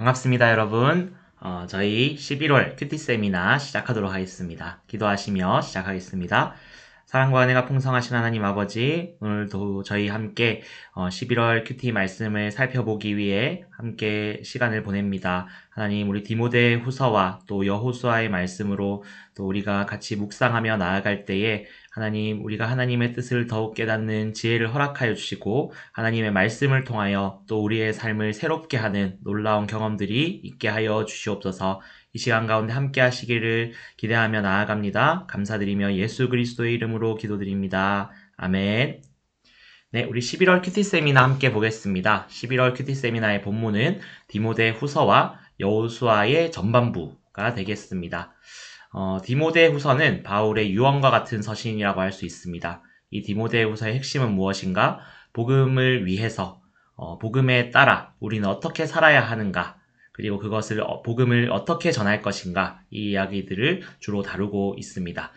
반갑습니다, 여러분. 저희 11월 큐티 세미나 시작하도록 하겠습니다. 기도하시며 시작하겠습니다. 사랑과 은혜가 풍성하신 하나님 아버지, 오늘도 저희 함께 11월 큐티 말씀을 살펴보기 위해 함께 시간을 보냅니다. 하나님, 우리 디모데 후서와 또 여호수아의 말씀으로 또 우리가 같이 묵상하며 나아갈 때에 하나님, 우리가 하나님의 뜻을 더욱 깨닫는 지혜를 허락하여 주시고 하나님의 말씀을 통하여 또 우리의 삶을 새롭게 하는 놀라운 경험들이 있게 하여 주시옵소서. 이 시간 가운데 함께 하시기를 기대하며 나아갑니다. 감사드리며 예수 그리스도의 이름으로 기도드립니다. 아멘. 네, 우리 11월 큐티 세미나 함께 보겠습니다. 11월 큐티 세미나의 본문은 디모데 후서와 여호수아의 전반부가 되겠습니다. 디모데 후서는 바울의 유언과 같은 서신이라고 할 수 있습니다. 이 디모데 후서의 핵심은 무엇인가? 복음을 위해서, 복음에 따라 우리는 어떻게 살아야 하는가? 그리고 그것을, 복음을 어떻게 전할 것인가? 이 이야기들을 주로 다루고 있습니다.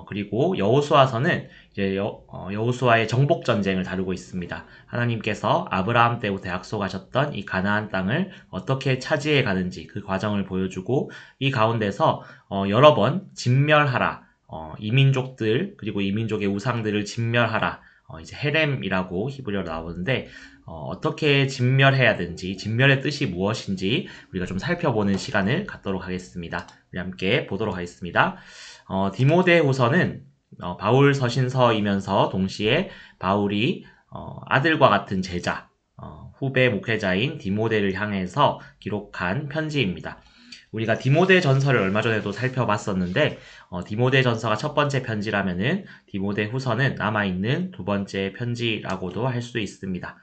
그리고 여호수아서는 이제 여호수아의 정복 전쟁을 다루고 있습니다. 하나님께서 아브라함 때부터 약속하셨던 이 가나안 땅을 어떻게 차지해 가는지 그 과정을 보여주고 이 가운데서 여러 번 진멸하라. 이민족들 그리고 이민족의 우상들을 진멸하라. 이제 헤렘이라고 히브리어로 나오는데 어떻게 진멸해야 되는지 진멸의 뜻이 무엇인지 우리가 좀 살펴보는 시간을 갖도록 하겠습니다. 우리 함께 보도록 하겠습니다. 디모데후서는 바울 서신서이면서 동시에 바울이 아들과 같은 제자, 후배 목회자인 디모데를 향해서 기록한 편지입니다. 우리가 디모데 전서를 얼마 전에도 살펴봤었는데 디모데 전서가 첫 번째 편지라면은 디모데 후서는 남아있는 두 번째 편지라고도 할 수 있습니다.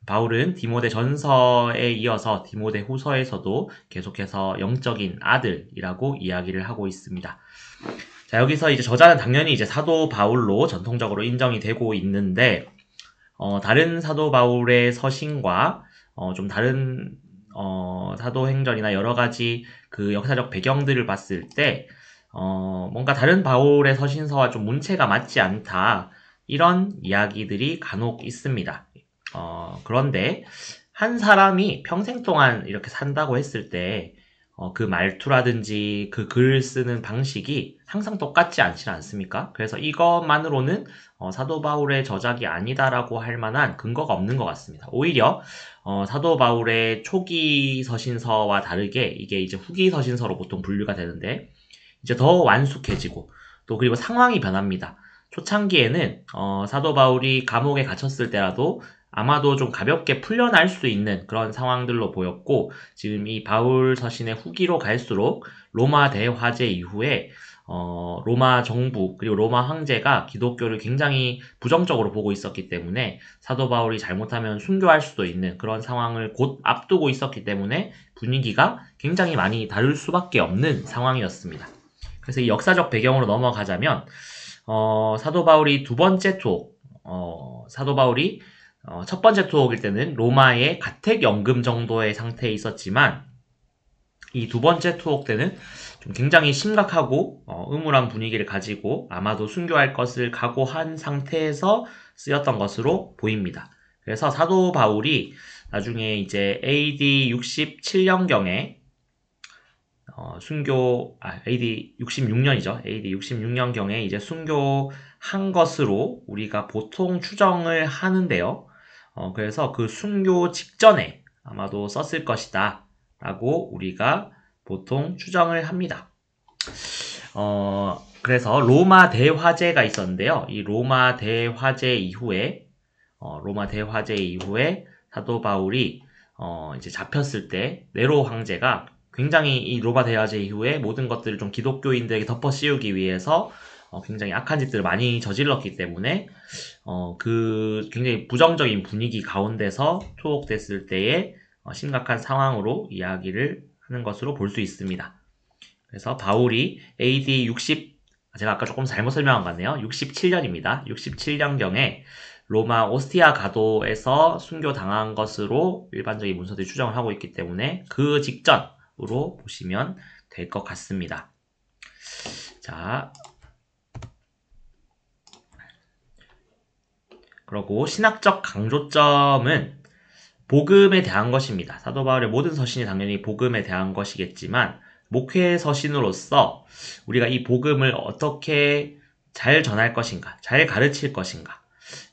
바울은 디모데 전서에 이어서 디모데 후서에서도 계속해서 영적인 아들이라고 이야기를 하고 있습니다. 자, 여기서 이제 저자는 당연히 이제 사도 바울로 전통적으로 인정이 되고 있는데, 다른 사도 바울의 서신과, 좀 다른, 사도행전이나 여러 가지 그 역사적 배경들을 봤을 때, 뭔가 다른 바울의 서신서와 좀 문체가 맞지 않다. 이런 이야기들이 간혹 있습니다. 그런데 한 사람이 평생 동안 이렇게 산다고 했을 때, 그 말투라든지 그 글 쓰는 방식이 항상 똑같지 않지 않습니까? 그래서 이것만으로는 사도 바울의 저작이 아니다라고 할 만한 근거가 없는 것 같습니다. 오히려 사도 바울의 초기 서신서와 다르게 이게 이제 후기 서신서로 보통 분류가 되는데 이제 더 완숙해지고 또 그리고 상황이 변합니다. 초창기에는 사도 바울이 감옥에 갇혔을 때라도 아마도 좀 가볍게 풀려날 수 있는 그런 상황들로 보였고 지금 이 바울 서신의 후기로 갈수록 로마 대화재 이후에 로마 정부 그리고 로마 황제가 기독교를 굉장히 부정적으로 보고 있었기 때문에 사도 바울이 잘못하면 순교할 수도 있는 그런 상황을 곧 앞두고 있었기 때문에 분위기가 굉장히 많이 다를 수밖에 없는 상황이었습니다. 그래서 이 역사적 배경으로 넘어가자면 사도 바울이 두 번째 투옥 사도 바울이 첫 번째 투옥일 때는 로마의 가택연금 정도의 상태에 있었지만 이 두 번째 투옥 때는 좀 굉장히 심각하고 음울한 분위기를 가지고 아마도 순교할 것을 각오한 상태에서 쓰였던 것으로 보입니다. 그래서 사도 바울이 나중에 이제 AD 67년경에 AD 66년이죠. AD 66년경에 이제 순교한 것으로 우리가 보통 추정을 하는데요. 그래서 그 순교 직전에 아마도 썼을 것이다. 라고 우리가 보통 추정을 합니다. 그래서 로마 대화재가 있었는데요. 이 로마 대화재 이후에 사도 바울이 이제 잡혔을 때 네로 황제가 굉장히 이 로마 대화재 이후에 모든 것들을 좀 기독교인들에게 덮어 씌우기 위해서 굉장히 악한 짓들을 많이 저질렀기 때문에 그 굉장히 부정적인 분위기 가운데서 투옥됐을 때에 심각한 상황으로 이야기를 하는 것으로 볼 수 있습니다. 그래서 바울이 AD 60 제가 아까 조금 잘못 설명한 것 같네요. 67년입니다. 67년경에 로마 오스티아 가도에서 순교당한 것으로 일반적인 문서들이 추정을 하고 있기 때문에 그 직전으로 보시면 될 것 같습니다. 자, 그리고 신학적 강조점은 복음에 대한 것입니다. 사도 바울의 모든 서신이 당연히 복음에 대한 것이겠지만 목회 서신으로서 우리가 이 복음을 어떻게 잘 전할 것인가, 잘 가르칠 것인가,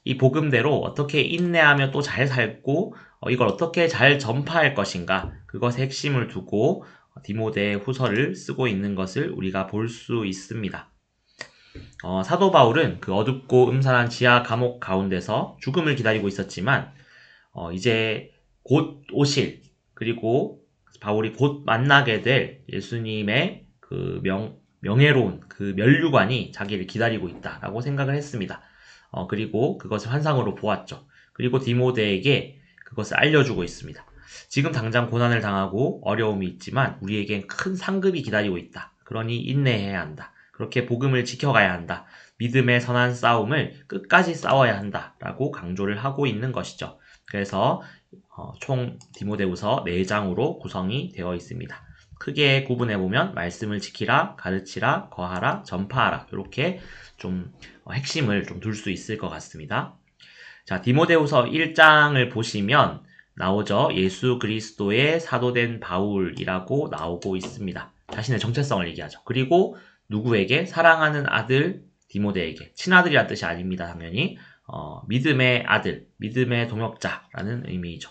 이 복음대로 어떻게 인내하며 또 잘 살고 이걸 어떻게 잘 전파할 것인가, 그것에 핵심을 두고 디모데 후서를 쓰고 있는 것을 우리가 볼 수 있습니다. 사도 바울은 그 어둡고 음산한 지하 감옥 가운데서 죽음을 기다리고 있었지만 이제 곧 오실, 그리고 바울이 곧 만나게 될 예수님의 그 명예로운 그 면류관이 자기를 기다리고 있다라고 생각을 했습니다. 그리고 그것을 환상으로 보았죠. 그리고 디모데에게 그것을 알려주고 있습니다. 지금 당장 고난을 당하고 어려움이 있지만 우리에겐 큰 상급이 기다리고 있다. 그러니 인내해야 한다. 그렇게 복음을 지켜가야 한다. 믿음의 선한 싸움을 끝까지 싸워야 한다. 라고 강조를 하고 있는 것이죠. 그래서 총 디모데후서 4장으로 구성이 되어 있습니다. 크게 구분해보면 말씀을 지키라, 가르치라, 거하라, 전파하라, 이렇게 좀 핵심을 좀 둘 수 있을 것 같습니다. 자, 디모데후서 1장을 보시면 나오죠. 예수 그리스도의 사도된 바울이라고 나오고 있습니다. 자신의 정체성을 얘기하죠. 그리고 누구에게? 사랑하는 아들 디모데에게. 친아들이라는 뜻이 아닙니다. 당연히 믿음의 아들, 믿음의 동역자라는 의미죠.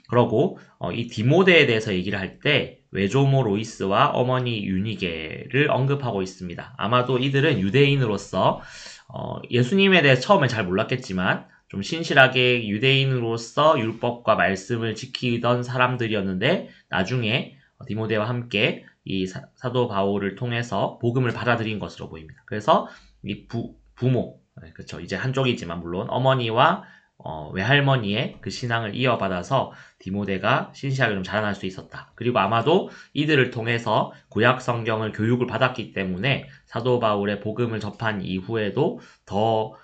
그러고 이 디모데에 대해서 얘기를 할 때 외조모 로이스와 어머니 유니게를 언급하고 있습니다. 아마도 이들은 유대인으로서 예수님에 대해 처음에 잘 몰랐겠지만 좀 신실하게 유대인으로서 율법과 말씀을 지키던 사람들이었는데 나중에 디모데와 함께 이 사도 바울을 통해서 복음을 받아들인 것으로 보입니다. 그래서 이 부모, 그렇죠. 이제 한쪽이지만 물론 어머니와 외할머니의 그 신앙을 이어받아서 디모데가 신실하게 좀 자라날 수 있었다. 그리고 아마도 이들을 통해서 구약 성경을 교육을 받았기 때문에 사도 바울의 복음을 접한 이후에도 더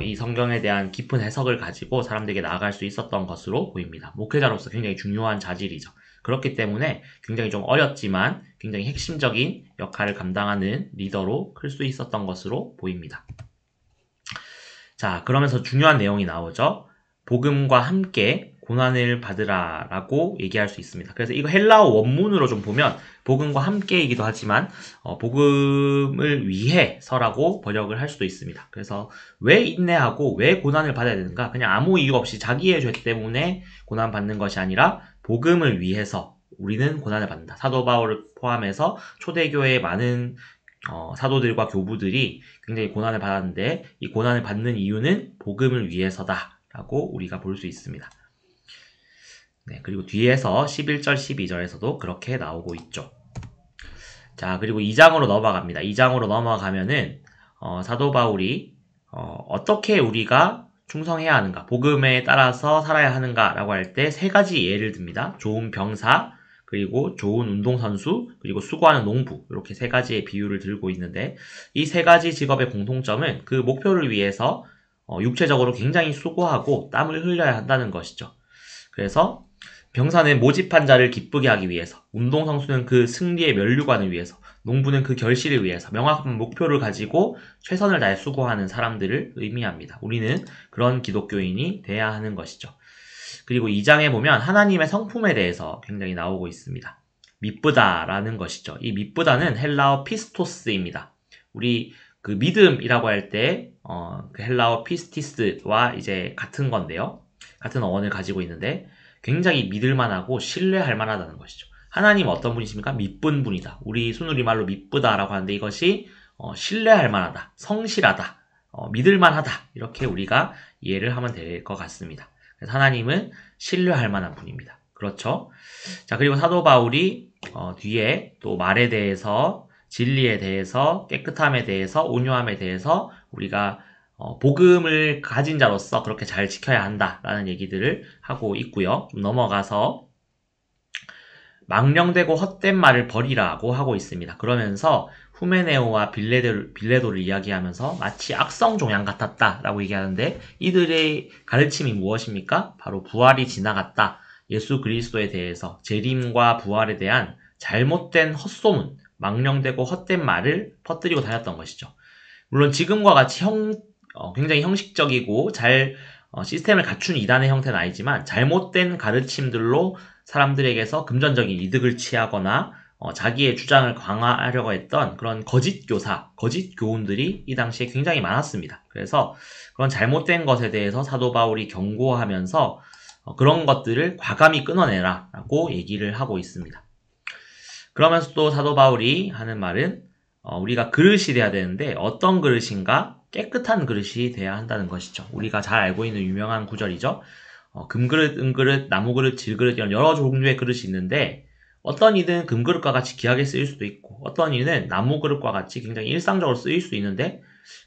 이 성경에 대한 깊은 해석을 가지고 사람들에게 나아갈 수 있었던 것으로 보입니다. 목회자로서 굉장히 중요한 자질이죠. 그렇기 때문에 굉장히 좀 어렸지만 굉장히 핵심적인 역할을 감당하는 리더로 클 수 있었던 것으로 보입니다. 자, 그러면서 중요한 내용이 나오죠. 복음과 함께 고난을 받으라 라고 얘기할 수 있습니다. 그래서 이거 헬라어 원문으로 좀 보면 복음과 함께이기도 하지만 복음을 위해서라고 번역을 할 수도 있습니다. 그래서 왜 인내하고 왜 고난을 받아야 되는가? 그냥 아무 이유 없이 자기의 죄 때문에 고난 받는 것이 아니라 복음을 위해서 우리는 고난을 받는다. 사도 바울을 포함해서 초대교회의 많은 사도들과 교부들이 굉장히 고난을 받았는데 이 고난을 받는 이유는 복음을 위해서다라고 우리가 볼 수 있습니다. 네, 그리고 뒤에서 11절, 12절에서도 그렇게 나오고 있죠. 자, 그리고 2장으로 넘어갑니다. 2장으로 넘어가면은 사도 바울이 어떻게 우리가 충성해야 하는가, 복음에 따라서 살아야 하는가라고 할 때 3가지 예를 듭니다. 좋은 병사, 그리고 좋은 운동선수, 그리고 수고하는 농부, 이렇게 3가지의 비유를 들고 있는데 이 3가지 직업의 공통점은 그 목표를 위해서 육체적으로 굉장히 수고하고 땀을 흘려야 한다는 것이죠. 그래서 병사는 모집한 자를 기쁘게 하기 위해서, 운동선수는 그 승리의 면류관을 위해서, 농부는 그 결실을 위해서 명확한 목표를 가지고 최선을 다해 수고하는 사람들을 의미합니다. 우리는 그런 기독교인이 돼야 하는 것이죠. 그리고 2장에 보면 하나님의 성품에 대해서 굉장히 나오고 있습니다. 미쁘다라는 것이죠. 이 미쁘다는 헬라어 피스토스입니다. 우리 그 믿음이라고 할 때 그 헬라어 피스티스와 이제 같은 건데요. 같은 어원을 가지고 있는데 굉장히 믿을만하고 신뢰할 만하다는 것이죠. 하나님은 어떤 분이십니까? 미쁜 분이다. 우리 순우리말로 미쁘다라고 하는데 이것이 신뢰할 만하다, 성실하다, 믿을만하다, 이렇게 우리가 이해를 하면 될 것 같습니다. 그래서 하나님은 신뢰할 만한 분입니다. 그렇죠? 자, 그리고 사도 바울이 뒤에 또 말에 대해서, 진리에 대해서, 깨끗함에 대해서, 온유함에 대해서 우리가 복음을 가진 자로서 그렇게 잘 지켜야 한다라는 얘기들을 하고 있고요. 좀 넘어가서 망령되고 헛된 말을 버리라고 하고 있습니다. 그러면서 후메네오와 빌레도를 이야기하면서 마치 악성 종양 같았다라고 얘기하는데 이들의 가르침이 무엇입니까? 바로 부활이 지나갔다. 예수 그리스도에 대해서 재림과 부활에 대한 잘못된 헛소문, 망령되고 헛된 말을 퍼뜨리고 다녔던 것이죠. 물론 지금과 같이 굉장히 형식적이고 잘 시스템을 갖춘 이단의 형태는 아니지만 잘못된 가르침들로 사람들에게서 금전적인 이득을 취하거나 자기의 주장을 강화하려고 했던 그런 거짓 교사, 거짓 교훈들이 이 당시에 굉장히 많았습니다. 그래서 그런 잘못된 것에 대해서 사도 바울이 경고하면서 그런 것들을 과감히 끊어내라 라고 얘기를 하고 있습니다. 그러면서 또 사도 바울이 하는 말은 우리가 그릇이 돼야 되는데 어떤 그릇인가? 깨끗한 그릇이 돼야 한다는 것이죠. 우리가 잘 알고 있는 유명한 구절이죠. 금그릇, 은그릇, 나무그릇, 질그릇 이런 여러 종류의 그릇이 있는데 어떤 이는 금그릇과 같이 귀하게 쓰일 수도 있고 어떤 이는 나무그릇과 같이 굉장히 일상적으로 쓰일 수 있는데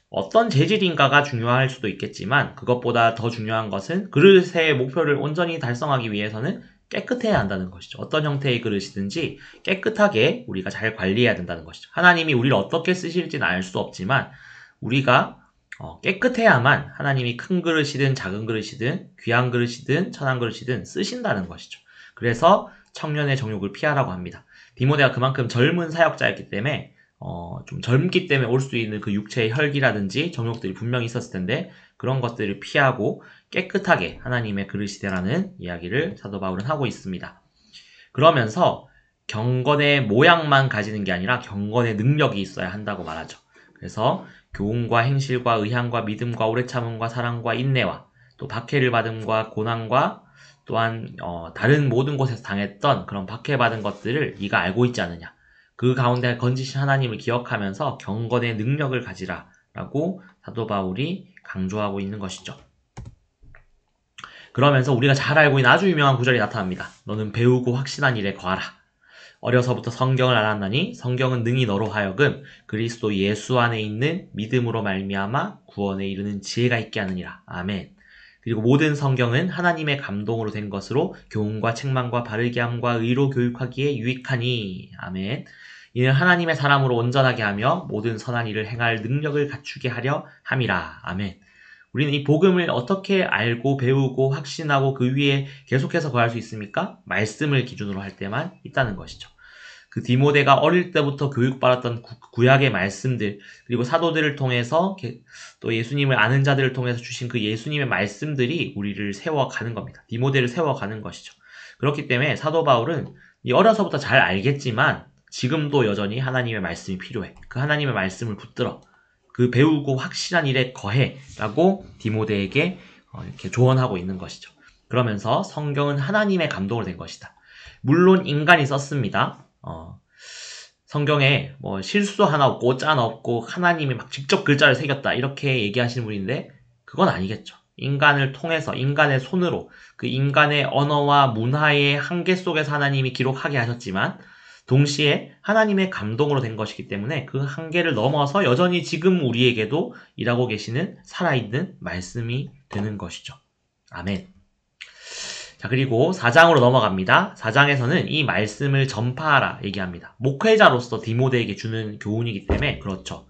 어떤 재질인가가 중요할 수도 있겠지만 그것보다 더 중요한 것은 그릇의 목표를 온전히 달성하기 위해서는 깨끗해야 한다는 것이죠. 어떤 형태의 그릇이든지 깨끗하게 우리가 잘 관리해야 된다는 것이죠. 하나님이 우리를 어떻게 쓰실지는 알 수 없지만 우리가 깨끗해야만 하나님이 큰 그릇이든 작은 그릇이든 귀한 그릇이든 천한 그릇이든 쓰신다는 것이죠. 그래서 청년의 정욕을 피하라고 합니다. 디모데가 그만큼 젊은 사역자였기 때문에 좀 젊기 때문에 올 수 있는 그 육체의 혈기라든지 정욕들이 분명히 있었을 텐데 그런 것들을 피하고 깨끗하게 하나님의 그릇이 되라는 이야기를 사도 바울은 하고 있습니다. 그러면서 경건의 모양만 가지는 게 아니라 경건의 능력이 있어야 한다고 말하죠. 그래서 교훈과 행실과 의향과 믿음과 오래 참음과 사랑과 인내와 또 박해를 받음과 고난과 또한 다른 모든 곳에서 당했던 그런 박해받은 것들을 네가 알고 있지 않느냐. 그 가운데 건지신 하나님을 기억하면서 경건의 능력을 가지라 라고 사도 바울이 강조하고 있는 것이죠. 그러면서 우리가 잘 알고 있는 아주 유명한 구절이 나타납니다. 너는 배우고 확신한 일에 거하라. 어려서부터 성경을 알았나니 성경은 능히 너로 하여금 그리스도 예수 안에 있는 믿음으로 말미암아 구원에 이르는 지혜가 있게 하느니라. 아멘. 그리고 모든 성경은 하나님의 감동으로 된 것으로 교훈과 책망과 바르게 함과 의로 교육하기에 유익하니. 아멘. 이는 하나님의 사람으로 온전하게 하며 모든 선한 일을 행할 능력을 갖추게 하려 함이라. 아멘. 우리는 이 복음을 어떻게 알고 배우고 확신하고 그 위에 계속해서 거할 수 있습니까? 말씀을 기준으로 할 때만 있다는 것이죠. 그 디모데가 어릴 때부터 교육받았던 구약의 말씀들 그리고 사도들을 통해서 또 예수님을 아는 자들을 통해서 주신 그 예수님의 말씀들이 우리를 세워가는 겁니다. 디모데를 세워가는 것이죠. 그렇기 때문에 사도 바울은 어려서부터 잘 알겠지만 지금도 여전히 하나님의 말씀이 필요해. 그 하나님의 말씀을 붙들어. 그 배우고 확실한 일에 거해 라고 디모데에게 이렇게 조언하고 있는 것이죠. 그러면서 성경은 하나님의 감동으로 된 것이다. 물론 인간이 썼습니다. 성경에 뭐 실수 하나 없고 오자 하나 없고 하나님이 막 직접 글자를 새겼다 이렇게 얘기하시는 분인데 그건 아니겠죠. 인간을 통해서 인간의 손으로 그 인간의 언어와 문화의 한계 속에서 하나님이 기록하게 하셨지만 동시에 하나님의 감동으로 된 것이기 때문에 그 한계를 넘어서 여전히 지금 우리에게도 일하고 계시는 살아있는 말씀이 되는 것이죠. 아멘. 자, 그리고 4장으로 넘어갑니다. 4장에서는 이 말씀을 전파하라 얘기합니다. 목회자로서 디모데에게 주는 교훈이기 때문에 그렇죠.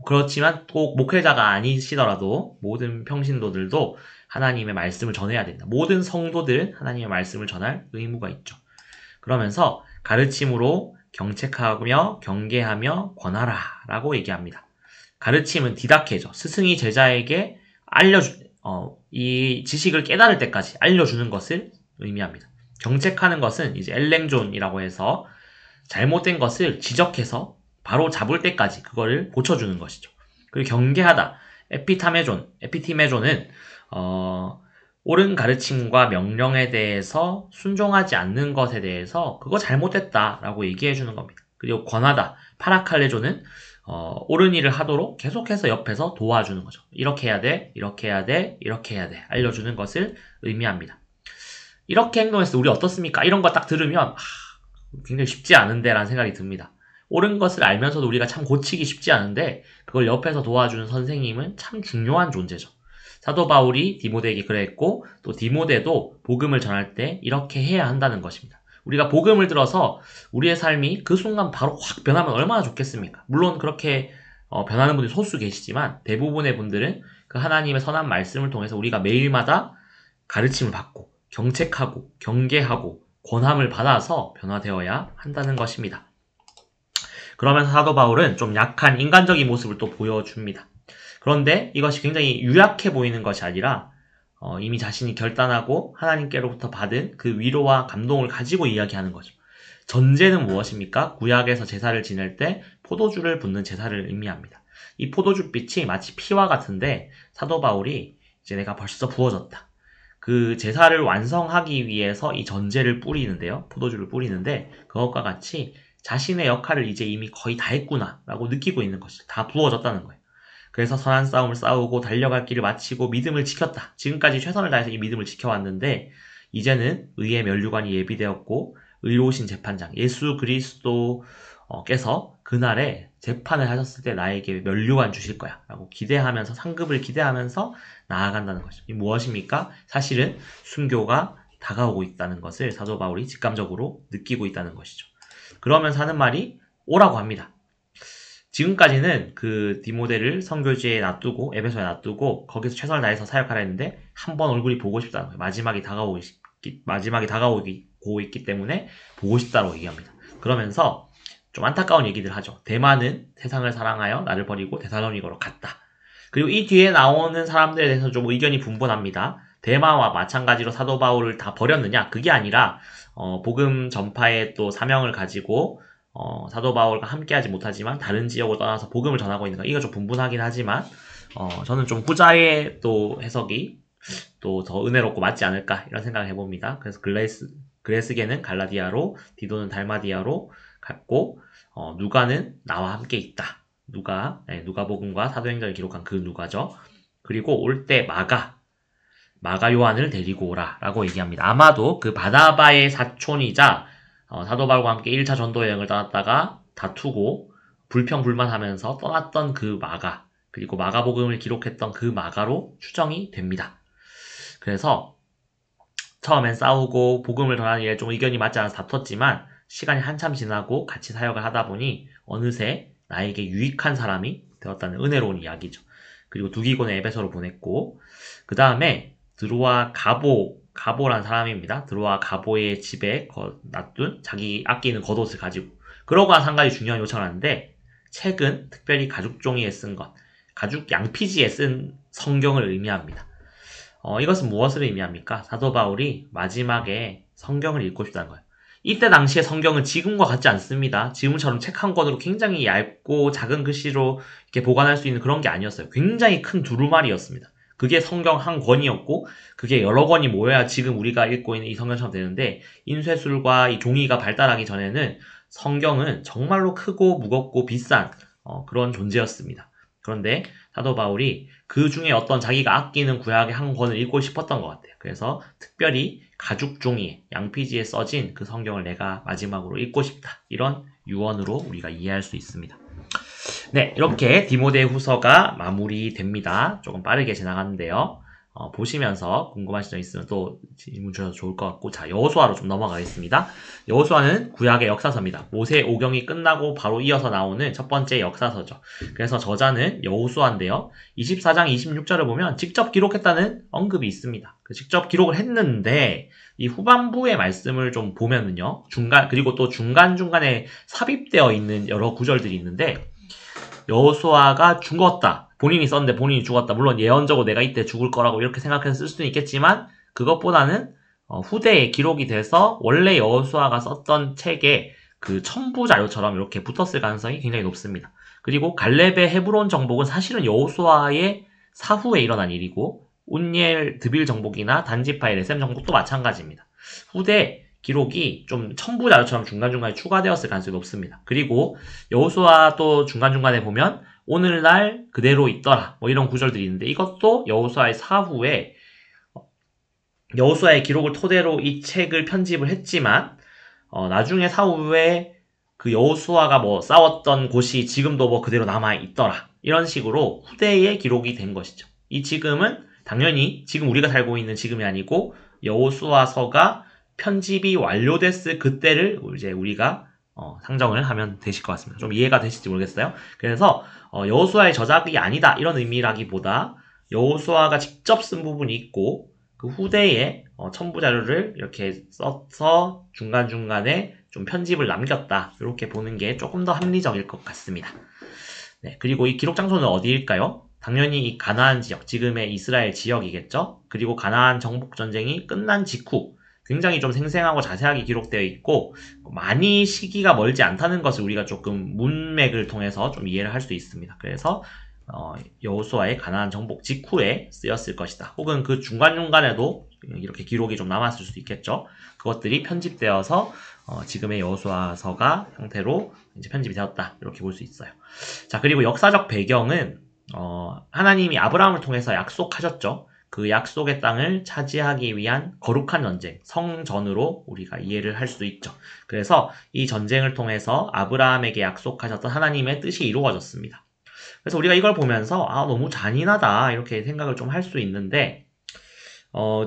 그렇지만 꼭 목회자가 아니시더라도 모든 평신도들도 하나님의 말씀을 전해야 된다. 모든 성도들은 하나님의 말씀을 전할 의무가 있죠. 그러면서 가르침으로 경책하며 경계하며 권하라 라고 얘기합니다. 가르침은 디다케죠. 스승이 제자에게 이 지식을 깨달을 때까지 알려주는 것을 의미합니다. 경책하는 것은 이제 엘랭존이라고 해서 잘못된 것을 지적해서 바로 잡을 때까지 그거를 고쳐주는 것이죠. 그리고 경계하다. 에피티메존은 옳은 가르침과 명령에 대해서 순종하지 않는 것에 대해서 그거 잘못됐다라고 얘기해 주는 겁니다. 그리고 권하다. 파라칼레조는 옳은 일을 하도록 계속해서 옆에서 도와주는 거죠. 이렇게 해야 돼, 이렇게 해야 돼, 이렇게 해야 돼. 알려주는 것을 의미합니다. 이렇게 행동했을 때 우리 어떻습니까? 이런 거 딱 들으면 굉장히 쉽지 않은데 라는 생각이 듭니다. 옳은 것을 알면서도 우리가 참 고치기 쉽지 않은데 그걸 옆에서 도와주는 선생님은 참 중요한 존재죠. 사도 바울이 디모데에게 그랬고 또 디모데도 복음을 전할 때 이렇게 해야 한다는 것입니다. 우리가 복음을 들어서 우리의 삶이 그 순간 바로 확 변하면 얼마나 좋겠습니까? 물론 그렇게 변하는 분들이 소수 계시지만 대부분의 분들은 그 하나님의 선한 말씀을 통해서 우리가 매일마다 가르침을 받고 경책하고 경계하고 권함을 받아서 변화되어야 한다는 것입니다. 그러면서 사도 바울은 좀 약한 인간적인 모습을 또 보여줍니다. 그런데 이것이 굉장히 유약해 보이는 것이 아니라 이미 자신이 결단하고 하나님께로부터 받은 그 위로와 감동을 가지고 이야기하는 거죠. 전제는 무엇입니까? 구약에서 제사를 지낼 때 포도주를 붓는 제사를 의미합니다. 이 포도주 빛이 마치 피와 같은데 사도 바울이 이제 내가 벌써 부어졌다. 그 제사를 완성하기 위해서 이 전제를 뿌리는데요. 포도주를 뿌리는데 그것과 같이 자신의 역할을 이제 이미 거의 다 했구나 라고 느끼고 있는 것이 다 부어졌다는 거예요. 그래서 선한 싸움을 싸우고 달려갈 길을 마치고 믿음을 지켰다. 지금까지 최선을 다해서 이 믿음을 지켜왔는데 이제는 의의 면류관이 예비되었고 의로우신 재판장 예수 그리스도께서 그날에 재판을 하셨을 때 나에게 면류관 주실 거야 라고 기대하면서 상급을 기대하면서 나아간다는 것이죠. 이 무엇입니까? 사실은 순교가 다가오고 있다는 것을 사도 바울이 직감적으로 느끼고 있다는 것이죠. 그러면서 하는 말이 오라고 합니다. 지금까지는 그 디모데를 선교지에 놔두고 에베소에 놔두고 거기서 최선을 다해서 사역하라 했는데 한번 얼굴이 보고 싶다는 거예요. 마지막이 다가오고 있기 때문에 보고 싶다고 얘기합니다. 그러면서 좀 안타까운 얘기들 하죠. 대만은 세상을 사랑하여 나를 버리고 데살로니가로 갔다. 그리고 이 뒤에 나오는 사람들에 대해서 좀 의견이 분분합니다. 대마와 마찬가지로 사도 바울을 다 버렸느냐? 그게 아니라 복음 전파의 또 사명을 가지고 사도 바울과 함께하지 못하지만 다른 지역으로 떠나서 복음을 전하고 있는 거 이거 좀 분분하긴 하지만 저는 좀 후자의 또 해석이 또 더 은혜롭고 맞지 않을까 이런 생각을 해봅니다. 그래서 그레스게는 갈라디아로 디도는 달마디아로 갔고 누가는 나와 함께 있다. 누가복음과 사도행전을 기록한 그 누가죠. 그리고 올 때 마가 요한을 데리고 오라 라고 얘기합니다. 아마도 그 바나바의 사촌이자 사도 바울과 함께 1차 전도 여행을 떠났다가 다투고 불평불만하면서 떠났던 그 마가 그리고 마가복음을 기록했던 그 마가로 추정이 됩니다. 그래서 처음엔 싸우고 복음을 전하는 일에 좀 의견이 맞지 않아서 다퉜지만 시간이 한참 지나고 같이 사역을 하다 보니 어느새 나에게 유익한 사람이 되었다는 은혜로운 이야기죠. 그리고 두기고는 에베소로 보냈고 그 다음에 드로아 가보란 사람입니다. 드로아 가보의 집에 놔둔 자기 아끼는 겉옷을 가지고 그러고 나서 한 가지 중요한 요청을 하는데 책은 특별히 가죽 종이에 쓴 것, 가죽 양피지에 쓴 성경을 의미합니다. 이것은 무엇을 의미합니까? 사도 바울이 마지막에 성경을 읽고 싶다는 거예요. 이때 당시의 성경은 지금과 같지 않습니다. 지금처럼 책 한 권으로 굉장히 얇고 작은 글씨로 이렇게 보관할 수 있는 그런 게 아니었어요. 굉장히 큰 두루마리였습니다. 그게 성경 한 권이었고 그게 여러 권이 모여야 지금 우리가 읽고 있는 이 성경처럼 되는데 인쇄술과 이 종이가 발달하기 전에는 성경은 정말로 크고 무겁고 비싼 그런 존재였습니다. 그런데 사도 바울이 그 중에 어떤 자기가 아끼는 구약의 한 권을 읽고 싶었던 것 같아요. 그래서 특별히 가죽 종이에 양피지에 써진 그 성경을 내가 마지막으로 읽고 싶다. 이런 유언으로 우리가 이해할 수 있습니다. 네, 이렇게 디모데 후서가 마무리됩니다. 조금 빠르게 지나갔는데요. 보시면서 궁금하신 점 있으면 또 질문 주셔도 좋을 것 같고, 자, 여호수아로 좀 넘어가겠습니다. 여호수아는 구약의 역사서입니다. 모세 오경이 끝나고 바로 이어서 나오는 첫 번째 역사서죠. 그래서 저자는 여호수아인데요. 24장 26절을 보면 직접 기록했다는 언급이 있습니다. 직접 기록을 했는데 이 후반부의 말씀을 좀 보면은요. 그리고 또 중간중간에 삽입되어 있는 여러 구절들이 있는데 여호수아가 죽었다. 본인이 썼는데 본인이 죽었다. 물론 예언적으로 내가 이때 죽을 거라고 이렇게 생각해서 쓸 수는 있겠지만 그것보다는 후대에 기록이 돼서 원래 여호수아가 썼던 책에 그 첨부 자료처럼 이렇게 붙었을 가능성이 굉장히 높습니다. 그리고 갈렙의 헤브론 정복은 사실은 여호수아의 사후에 일어난 일이고 운니엘 드빌 정복이나 단지파의 레셈 정복도 마찬가지입니다. 후대 기록이 좀 첨부 자료처럼 중간중간에 추가되었을 가능성이 높습니다. 그리고 여호수아 또 중간중간에 보면 오늘날 그대로 있더라 뭐 이런 구절들이 있는데 이것도 여호수아의 사후에 여호수아의 기록을 토대로 이 책을 편집을 했지만 나중에 사후에 그 여호수아가 뭐 싸웠던 곳이 지금도 뭐 그대로 남아 있더라 이런 식으로 후대의 기록이 된 것이죠. 이 지금은 당연히 지금 우리가 살고 있는 지금이 아니고 여호수아서가 편집이 완료됐을 그때를 이제 우리가 상정을 하면 되실 것 같습니다. 좀 이해가 되실지 모르겠어요. 그래서 여호수아의 저작이 아니다 이런 의미라기보다 여호수아가 직접 쓴 부분이 있고 그 후대에 첨부 자료를 이렇게 써서 중간중간에 좀 편집을 남겼다 이렇게 보는 게 조금 더 합리적일 것 같습니다. 네, 그리고 이 기록 장소는 어디일까요? 당연히 이 가나안 지역, 지금의 이스라엘 지역이겠죠? 그리고 가나안 정복전쟁이 끝난 직후 굉장히 좀 생생하고 자세하게 기록되어 있고 많이 시기가 멀지 않다는 것을 우리가 조금 문맥을 통해서 좀 이해를 할 수 있습니다. 그래서 여호수아의 가나안 정복 직후에 쓰였을 것이다. 혹은 그 중간중간에도 이렇게 기록이 좀 남았을 수도 있겠죠. 그것들이 편집되어서 지금의 여호수아서가 형태로 이제 편집이 되었다. 이렇게 볼 수 있어요. 자, 그리고 역사적 배경은 하나님이 아브라함을 통해서 약속하셨죠. 그 약속의 땅을 차지하기 위한 거룩한 전쟁, 성전으로 우리가 이해를 할 수도 있죠. 그래서 이 전쟁을 통해서 아브라함에게 약속하셨던 하나님의 뜻이 이루어졌습니다. 그래서 우리가 이걸 보면서 너무 잔인하다 이렇게 생각을 좀 할 수 있는데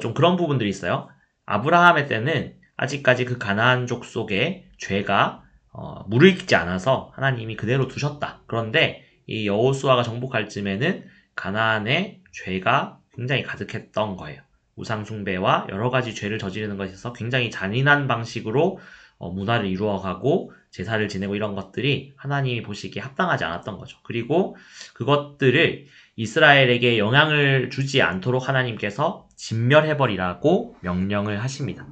좀 그런 부분들이 있어요. 아브라함의 때는 아직까지 그 가나안족 속에 죄가 무르익지 않아서 하나님이 그대로 두셨다. 그런데 이 여호수아가 정복할 쯤에는 가나안에 죄가 굉장히 가득했던 거예요. 우상 숭배와 여러 가지 죄를 저지르는 것에서 굉장히 잔인한 방식으로 문화를 이루어가고 제사를 지내고 이런 것들이 하나님이 보시기에 합당하지 않았던 거죠. 그리고 그것들을 이스라엘에게 영향을 주지 않도록 하나님께서 진멸해버리라고 명령을 하십니다.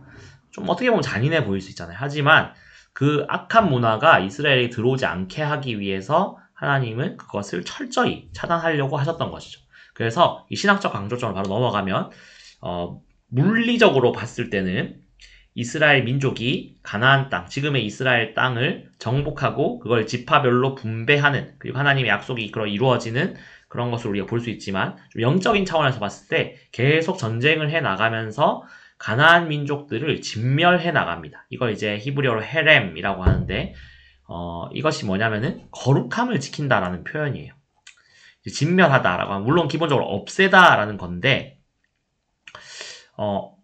좀 어떻게 보면 잔인해 보일 수 있잖아요. 하지만 그 악한 문화가 이스라엘에 들어오지 않게 하기 위해서 하나님은 그것을 철저히 차단하려고 하셨던 것이죠. 그래서 이 신학적 강조점을 바로 넘어가면 물리적으로 봤을 때는 이스라엘 민족이 가나안 땅, 지금의 이스라엘 땅을 정복하고 그걸 지파별로 분배하는, 그리고 하나님의 약속이 이루어지는 그런 것을 우리가 볼 수 있지만 좀 영적인 차원에서 봤을 때 계속 전쟁을 해 나가면서 가나안 민족들을 진멸해 나갑니다. 이걸 이제 히브리어로 헤렘이라고 하는데 이것이 뭐냐면은 거룩함을 지킨다라는 표현이에요. 진멸하다라고 하면 물론 기본적으로 없애다라는 건데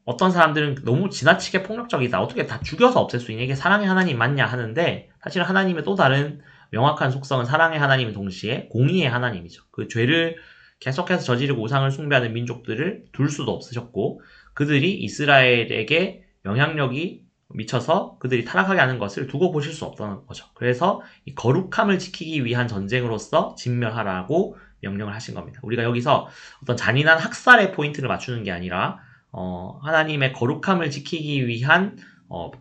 어떤 사람들은 너무 지나치게 폭력적이다. 어떻게 다 죽여서 없앨 수 있냐? 이게 사랑의 하나님 맞냐 하는데 사실 하나님의 또 다른 명확한 속성은 사랑의 하나님인 동시에 공의의 하나님이죠. 그 죄를 계속해서 저지르고 우상을 숭배하는 민족들을 둘 수도 없으셨고 그들이 이스라엘에게 영향력이 미쳐서 그들이 타락하게 하는 것을 두고 보실 수 없다는 거죠. 그래서 이 거룩함을 지키기 위한 전쟁으로서 진멸하라고 명령을 하신 겁니다. 우리가 여기서 어떤 잔인한 학살의 포인트를 맞추는 게 아니라 하나님의 거룩함을 지키기 위한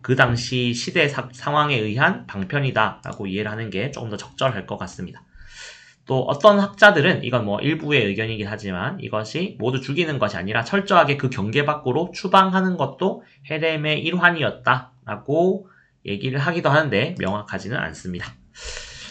그 당시 시대 상황에 의한 방편이다라고 이해를 하는 게 조금 더 적절할 것 같습니다. 또 어떤 학자들은 이건 뭐 일부의 의견이긴 하지만 이것이 모두 죽이는 것이 아니라 철저하게 그 경계 밖으로 추방하는 것도 헤렘의 일환이었다라고 얘기를 하기도 하는데 명확하지는 않습니다.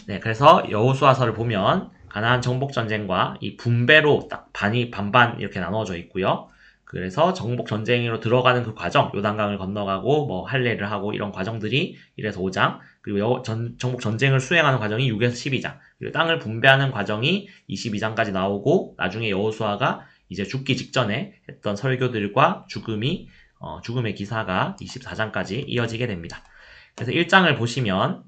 네, 그래서 여호수아서를 보면 가나안 정복 전쟁과 이 분배로 딱 반반 이렇게 나눠져 있고요. 그래서 정복 전쟁으로 들어가는 그 과정, 요단강을 건너가고 뭐 할례를 하고 이런 과정들이 1에서 5장, 그리고 정복 전쟁을 수행하는 과정이 6에서 12장, 그리고 땅을 분배하는 과정이 22장까지 나오고 나중에 여호수아가 이제 죽기 직전에 했던 설교들과 죽음의 기사가 24장까지 이어지게 됩니다. 그래서 1장을 보시면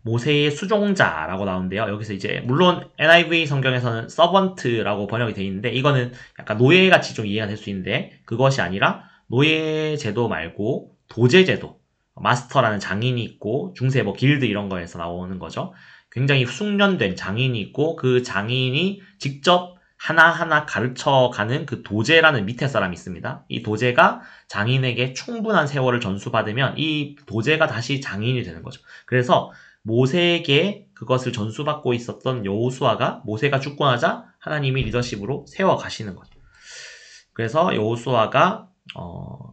모세의 수종자라고 나오는데요. 여기서 이제 물론 NIV 성경에서는 서번트라고 번역이 되어 있는데 이거는 약간 노예같이 좀 이해가 될 수 있는데 그것이 아니라 노예 제도 말고 도제 제도, 마스터라는 장인이 있고 중세 뭐 길드 이런 거에서 나오는 거죠. 굉장히 숙련된 장인이 있고 그 장인이 직접 하나하나 가르쳐가는 그 도제라는 밑에 사람이 있습니다. 이 도제가 장인에게 충분한 세월을 전수받으면 이 도제가 다시 장인이 되는 거죠. 그래서 모세에게 그것을 전수받고 있었던 여호수아가 모세가 죽고 나자 하나님이 리더십으로 세워가시는 거죠. 그래서 여호수아가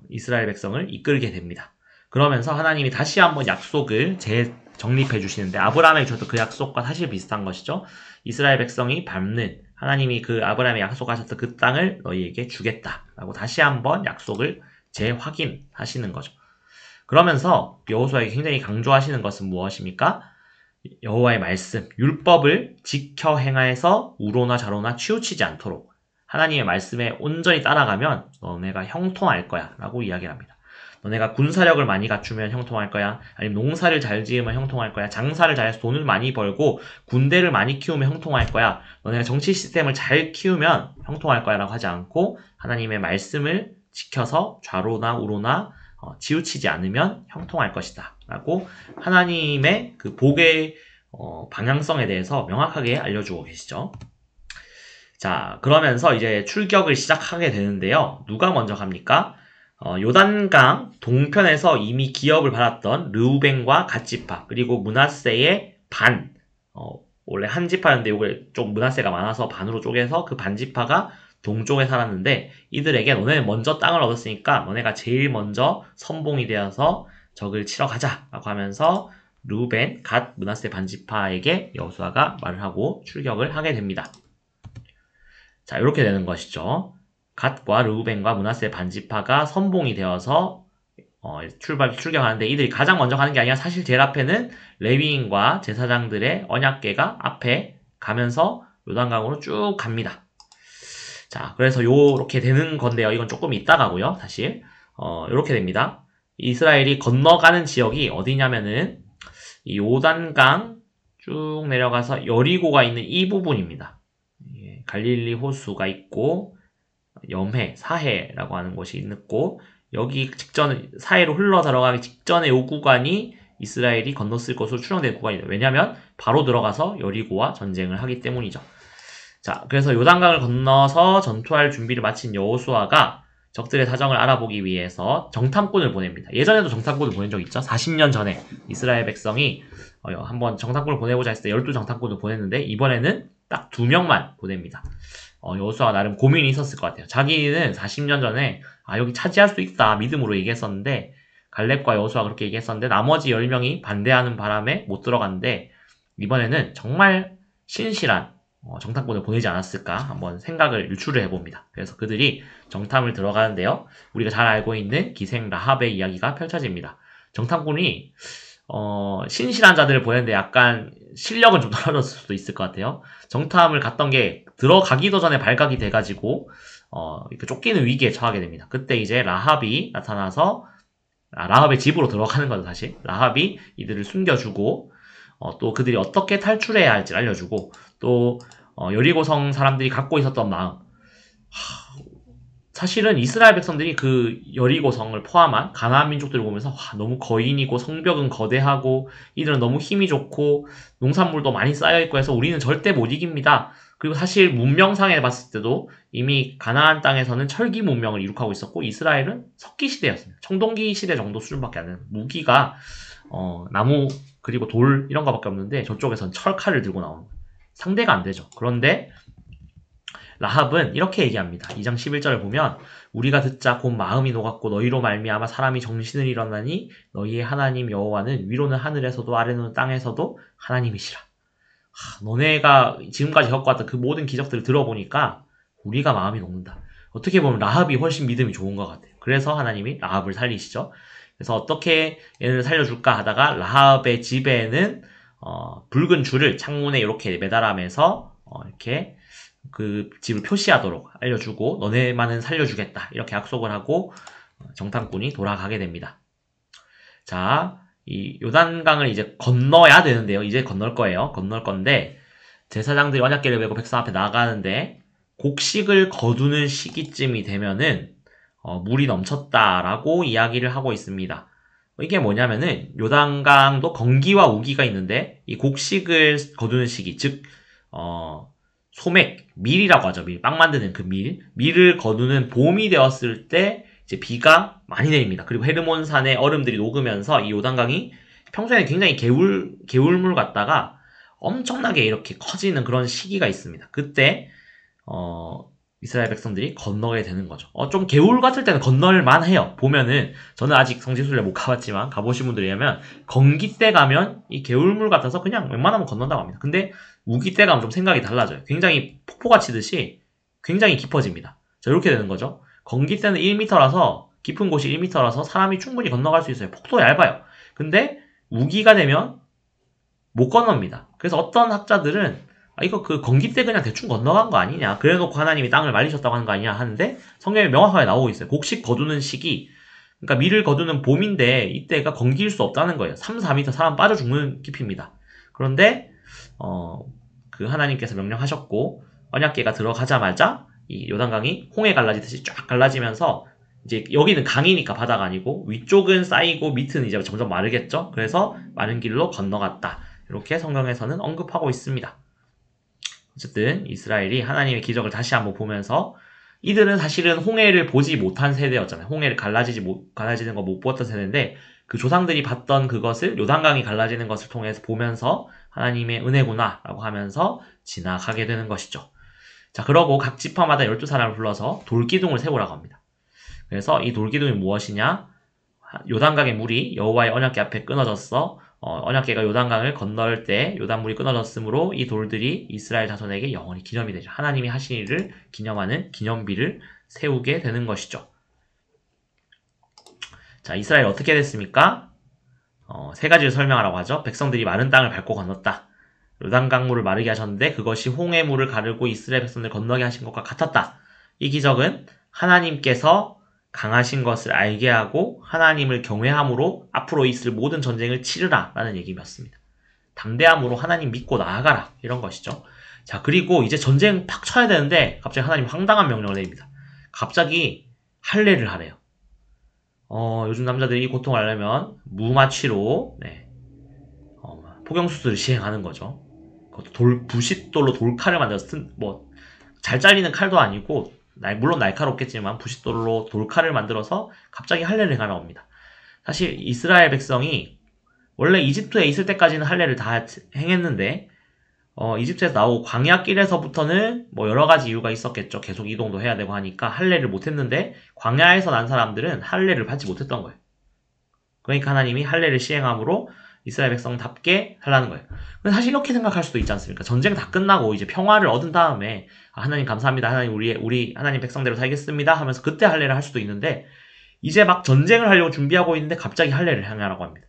이스라엘 백성을 이끌게 됩니다. 그러면서 하나님이 다시 한번 약속을 재정립해 주시는데 아브라함에게 주셨던 그 약속과 사실 비슷한 것이죠. 이스라엘 백성이 밟는 하나님이 그 아브라함에 약속하셨던 그 땅을 너희에게 주겠다라고 다시 한번 약속을 재확인하시는 거죠. 그러면서 여호수아에게 굉장히 강조하시는 것은 무엇입니까? 여호와의 말씀, 율법을 지켜 행하여서 우로나 좌로나 치우치지 않도록 하나님의 말씀에 온전히 따라가면 너네가 형통할 거야 라고 이야기를 합니다. 너네가 군사력을 많이 갖추면 형통할 거야, 아니면 농사를 잘 지으면 형통할 거야, 장사를 잘해서 돈을 많이 벌고 군대를 많이 키우면 형통할 거야, 너네가 정치 시스템을 잘 키우면 형통할 거야 라고 하지 않고 하나님의 말씀을 지켜서 좌로나 우로나 치우치지 않으면 형통할 것이다 라고 하나님의 그 복의 방향성에 대해서 명확하게 알려주고 계시죠. 자, 그러면서 이제 출격을 시작하게 되는데요. 누가 먼저 갑니까? 요단강 동편에서 이미 기업을 받았던 르우벤과 갓지파, 그리고 므낫세의 반, 원래 한 지파였는데 이게 좀 므낫세가 많아서 반으로 쪼개서 그 반 지파가 동쪽에 살았는데, 이들에게 너네는 먼저 땅을 얻었으니까 너네가 제일 먼저 선봉이 되어서 적을 치러 가자 라고 하면서 르우벤, 갓, 므낫세 반지파에게 여호수아가 말을 하고 출격을 하게 됩니다. 자, 이렇게 되는 것이죠. 갓과 르우벤과 므낫세 반지파가 선봉이 되어서 출격하는데, 이들이 가장 먼저 가는 게 아니라 사실 제일 앞에는 레위인과 제사장들의 언약궤가 앞에 가면서 요단강으로 쭉 갑니다. 자, 그래서 요렇게 되는 건데요. 이건 조금 이따 가고요. 사실 요렇게 됩니다. 이스라엘이 건너가는 지역이 어디냐면은 이 요단강 쭉 내려가서 여리고가 있는 이 부분입니다. 갈릴리 호수가 있고 염해, 사해라고 하는 곳이 있고, 여기 직전 사해로 흘러 들어가기 직전에 요 구간이 이스라엘이 건넜을 것으로 추정되는 구간이에요. 왜냐하면 바로 들어가서 여리고와 전쟁을 하기 때문이죠. 자, 그래서 요단강을 건너서 전투할 준비를 마친 여호수아가 적들의 사정을 알아보기 위해서 정탐꾼을 보냅니다. 예전에도 정탐꾼을 보낸 적 있죠. 40년 전에 이스라엘 백성이 한번 정탐꾼을 보내보자 했을 때 12정탐꾼을 보냈는데, 이번에는 딱 2명만 보냅니다. 여호수아가 나름 고민이 있었을 것 같아요. 자기는 40년 전에 여기 차지할 수 있다 믿음으로 얘기했었는데, 갈렙과 여호수아가 그렇게 얘기했었는데 나머지 10명이 반대하는 바람에 못 들어갔는데, 이번에는 정말 신실한 정탐꾼을 보내지 않았을까 한번 생각을 유추를 해봅니다. 그래서 그들이 정탐을 들어가는데요. 우리가 잘 알고 있는 기생 라합의 이야기가 펼쳐집니다. 정탐꾼이 신실한 자들을 보냈는데 약간 실력은 좀 떨어졌을 수도 있을 것 같아요. 정탐을 갔던 게 들어가기도 전에 발각이 돼가지고 이렇게 쫓기는 위기에 처하게 됩니다. 그때 이제 라합이 나타나서 라합의 집으로 들어가는 거죠. 사실 라합이 이들을 숨겨주고 또 그들이 어떻게 탈출해야 할지 알려주고, 또 여리고성 사람들이 갖고 있었던 마음, 사실은 이스라엘 백성들이 그 여리고성을 포함한 가나안 민족들을 보면서 너무 거인이고 성벽은 거대하고 이들은 너무 힘이 좋고 농산물도 많이 쌓여있고 해서 우리는 절대 못 이깁니다. 그리고 사실 문명상에 봤을 때도 이미 가나안 땅에서는 철기 문명을 이룩하고 있었고, 이스라엘은 석기 시대였습니다. 청동기 시대 정도 수준밖에 안 되는, 무기가 나무 그리고 돌 이런 거밖에 없는데 저쪽에선 철칼을 들고 나오는 거예요. 상대가 안 되죠. 그런데 라합은 이렇게 얘기합니다. 2장 11절을 보면 우리가 듣자 곧 마음이 녹았고 너희로 말미암아 사람이 정신을 잃었나니 너희의 하나님 여호와는 위로는 하늘에서도 아래로는 땅에서도 하나님이시라. 너네가 지금까지 겪어왔던 그 모든 기적들을 들어보니까 우리가 마음이 녹는다. 어떻게 보면 라합이 훨씬 믿음이 좋은 것 같아요. 그래서 하나님이 라합을 살리시죠. 그래서 어떻게 얘를 살려줄까 하다가 라합의 집에는 붉은 줄을 창문에 이렇게 매달아매서 이렇게 그 집을 표시하도록 알려주고 너네만은 살려주겠다 이렇게 약속을 하고 정탐꾼이 돌아가게 됩니다. 자, 이 요단강을 이제 건너야 되는데요. 이제 건널 거예요. 건널 건데 제사장들이 언약궤를 메고 백성 앞에 나가는데 곡식을 거두는 시기쯤이 되면은 물이 넘쳤다라고 이야기를 하고 있습니다. 이게 뭐냐면은 요단강도 건기와 우기가 있는데 이 곡식을 거두는 시기, 즉 소맥, 밀이라고 하죠. 밀, 빵 만드는 그 밀을 거두는 봄이 되었을 때 이제 비가 많이 내립니다. 그리고 헤르몬산의 얼음들이 녹으면서 이 요단강이 평소에는 굉장히 개울물 같다가 엄청나게 이렇게 커지는 그런 시기가 있습니다. 그때 이스라엘 백성들이 건너게 되는 거죠. 좀 개울 같을 때는 건널만 해요. 보면은 저는 아직 성지순례 못 가봤지만 가보신 분들이라면 건기 때 가면 이 개울물 같아서 그냥 웬만하면 건넌다고 합니다. 근데 우기 때 가면 좀 생각이 달라져요. 굉장히 폭포가 치듯이 굉장히 깊어집니다. 자, 이렇게 되는 거죠. 건기 때는 1m라서 깊은 곳이 1m라서 사람이 충분히 건너갈 수 있어요. 폭도 얇아요. 근데 우기가 되면 못 건넙니다. 그래서 어떤 학자들은 이거 그 건기 때 그냥 대충 건너간 거 아니냐, 그래놓고 하나님이 땅을 말리셨다고 하는 거 아니냐 하는데 성경에 명확하게 나오고 있어요. 곡식 거두는 시기, 그러니까 밀을 거두는 봄인데 이때가 건기일 수 없다는 거예요. 3, 4m 사람 빠져 죽는 깊이입니다. 그런데 그 하나님께서 명령하셨고 언약궤가 들어가자마자 이 요단강이 홍해 갈라지듯이 쫙 갈라지면서 이제 여기는 강이니까 바다가 아니고 위쪽은 쌓이고 밑은 이제 점점 마르겠죠. 그래서 마른 길로 건너갔다. 이렇게 성경에서는 언급하고 있습니다. 어쨌든 이스라엘이 하나님의 기적을 다시 한번 보면서 이들은 사실은 홍해를 보지 못한 세대였잖아요. 홍해를 갈라지는 거 못 보았던 세대인데 그 조상들이 봤던 그것을 요단강이 갈라지는 것을 통해서 보면서 하나님의 은혜구나 라고 하면서 지나가게 되는 것이죠. 자, 그러고 각 지파마다 12사람을 불러서 돌기둥을 세우라고 합니다. 그래서 이 돌기둥이 무엇이냐? 요단강의 물이 여호와의 언약궤 앞에 끊어졌어. 언약궤가 요단강을 건널 때 요단물이 끊어졌으므로 이 돌들이 이스라엘 자손에게 영원히 기념이 되죠. 하나님이 하신 일을 기념하는 기념비를 세우게 되는 것이죠. 자, 이스라엘 어떻게 됐습니까? 세 가지를 설명하라고 하죠. 백성들이 마른 땅을 밟고 건넜다. 요단강물을 마르게 하셨는데 그것이 홍해물을 가르고 이스라엘 백성을 건너게 하신 것과 같았다. 이 기적은 하나님께서 강하신 것을 알게 하고 하나님을 경외함으로 앞으로 있을 모든 전쟁을 치르라 라는 얘기였습니다. 담대함으로 하나님 믿고 나아가라 이런 것이죠. 자, 그리고 이제 전쟁 팍 쳐야 되는데 갑자기 하나님 황당한 명령을 내립니다. 갑자기 할례를 하래요. 요즘 남자들이 이 고통을 알려면 무마취로 포경수술을 시행하는 거죠. 그것도 부싯돌로 돌칼을 만들어서 잘 잘리는 칼도 아니고 물론 날카롭겠지만 부싯돌로 돌칼을 만들어서 갑자기 할례를 행하라고 합니다. 사실 이스라엘 백성이 원래 이집트에 있을 때까지는 할례를 다 행했는데 이집트에서 나오고 광야길에서부터는 여러 가지 이유가 있었겠죠. 계속 이동도 해야 되고 하니까 할례를 못했는데 광야에서 난 사람들은 할례를 받지 못했던 거예요. 그러니까 하나님이 할례를 시행함으로 이스라엘 백성답게 하라는 거예요. 근데 사실 이렇게 생각할 수도 있지 않습니까? 전쟁 다 끝나고 이제 평화를 얻은 다음에 하나님 감사합니다. 하나님 우리 하나님 백성대로 살겠습니다 하면서 그때 할례를 할 수도 있는데 이제 막 전쟁을 하려고 준비하고 있는데 갑자기 할례를 행하라고 합니다.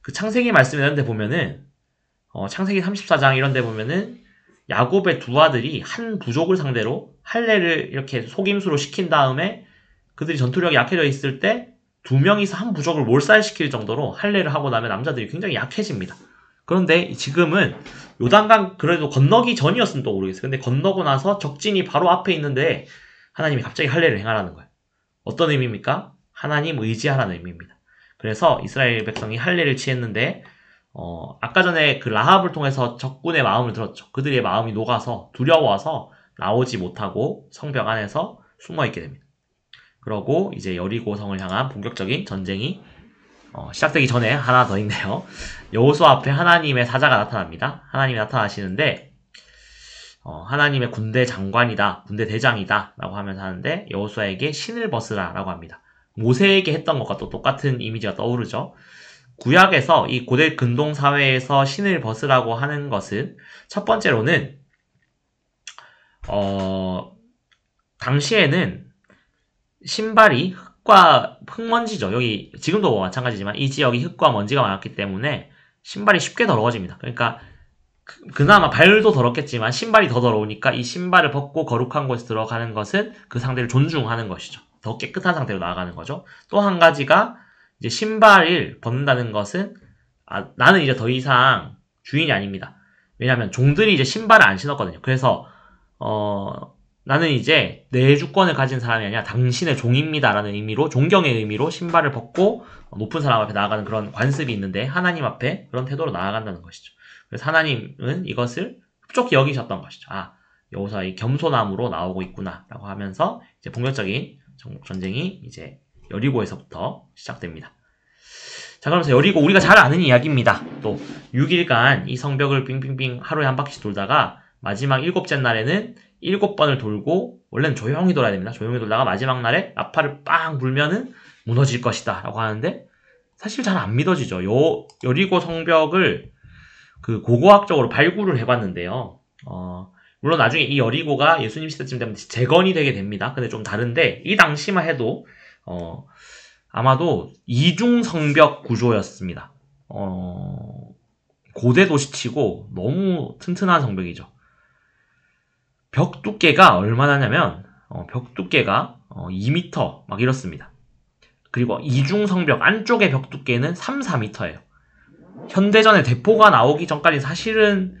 그 창세기 말씀 이런 데 보면은 창세기 34장 이런 데 보면은 야곱의 두 아들이 한 부족을 상대로 할례를 이렇게 속임수로 시킨 다음에 그들이 전투력이 약해져 있을 때 두 명이서 한 부족을 몰살시킬 정도로 할례를 하고 나면 남자들이 굉장히 약해집니다. 그런데 지금은 요단강 그래도 건너기 전이었으면 또 모르겠어요. 근데 건너고 나서 적진이 바로 앞에 있는데 하나님이 갑자기 할례를 행하라는 거예요. 어떤 의미입니까? 하나님 의지하라는 의미입니다. 그래서 이스라엘 백성이 할례를 취했는데 아까 전에 그 라합을 통해서 적군의 마음을 들었죠. 그들의 마음이 녹아서 두려워서 나오지 못하고 성벽 안에서 숨어있게 됩니다. 그러고 이제 여리고성을 향한 본격적인 전쟁이 시작되기 전에 하나 더 있네요. 여호수아 앞에 하나님의 사자가 나타납니다. 하나님이 나타나시는데 하나님의 군대 장관이다, 군대 대장이다 라고 하면서 하는데 여호수아에게 신을 벗으라 라고 합니다. 모세에게 했던 것과 또 똑같은 이미지가 떠오르죠. 구약에서 이 고대 근동 사회에서 신을 벗으라고 하는 것은 첫 번째로는 당시에는 신발이 흙과 흙먼지죠. 여기 지금도 마찬가지지만 이 지역이 흙과 먼지가 많았기 때문에 신발이 쉽게 더러워집니다. 그러니까 그나마 발도 더럽겠지만 신발이 더 더러우니까 이 신발을 벗고 거룩한 곳에 들어가는 것은 그 상대를 존중하는 것이죠. 더 깨끗한 상태로 나아가는 거죠. 또 한 가지가 이제 신발을 벗는다는 것은 나는 이제 더 이상 주인이 아닙니다. 왜냐하면 종들이 이제 신발을 안 신었거든요. 그래서 나는 이제 내 주권을 가진 사람이 아니라 당신의 종입니다라는 의미로 존경의 의미로 신발을 벗고 높은 사람 앞에 나아가는 그런 관습이 있는데 하나님 앞에 그런 태도로 나아간다는 것이죠. 그래서 하나님은 이것을 흡족히 여기셨던 것이죠. 여호수아 이 겸손함으로 나오고 있구나라고 하면서 이제 본격적인 전쟁이 이제 여리고에서부터 시작됩니다. 자, 그러면서 여리고 우리가 잘 아는 이야기입니다. 또 6일간 이 성벽을 빙빙빙 하루에 한 바퀴씩 돌다가 마지막 7째 날에는 7번을 돌고 원래는 조용히 돌아야 됩니다. 조용히 돌다가 마지막 날에 나팔을 빵 불면은 무너질 것이다 라고 하는데 사실 잘 안 믿어지죠. 여리고 성벽을 그 고고학적으로 발굴을 해봤는데요. 물론 나중에 이 여리고가 예수님 시대쯤 되면 재건이 되게 됩니다. 근데 좀 다른데 이 당시만 해도 아마도 이중 성벽 구조였습니다. 고대 도시치고 너무 튼튼한 성벽이죠. 벽 두께가 얼마나냐면 벽 두께가 2m 막 이렇습니다. 그리고 이중 성벽 안쪽의 벽 두께는 3, 4m예요. 현대전에 대포가 나오기 전까지 사실은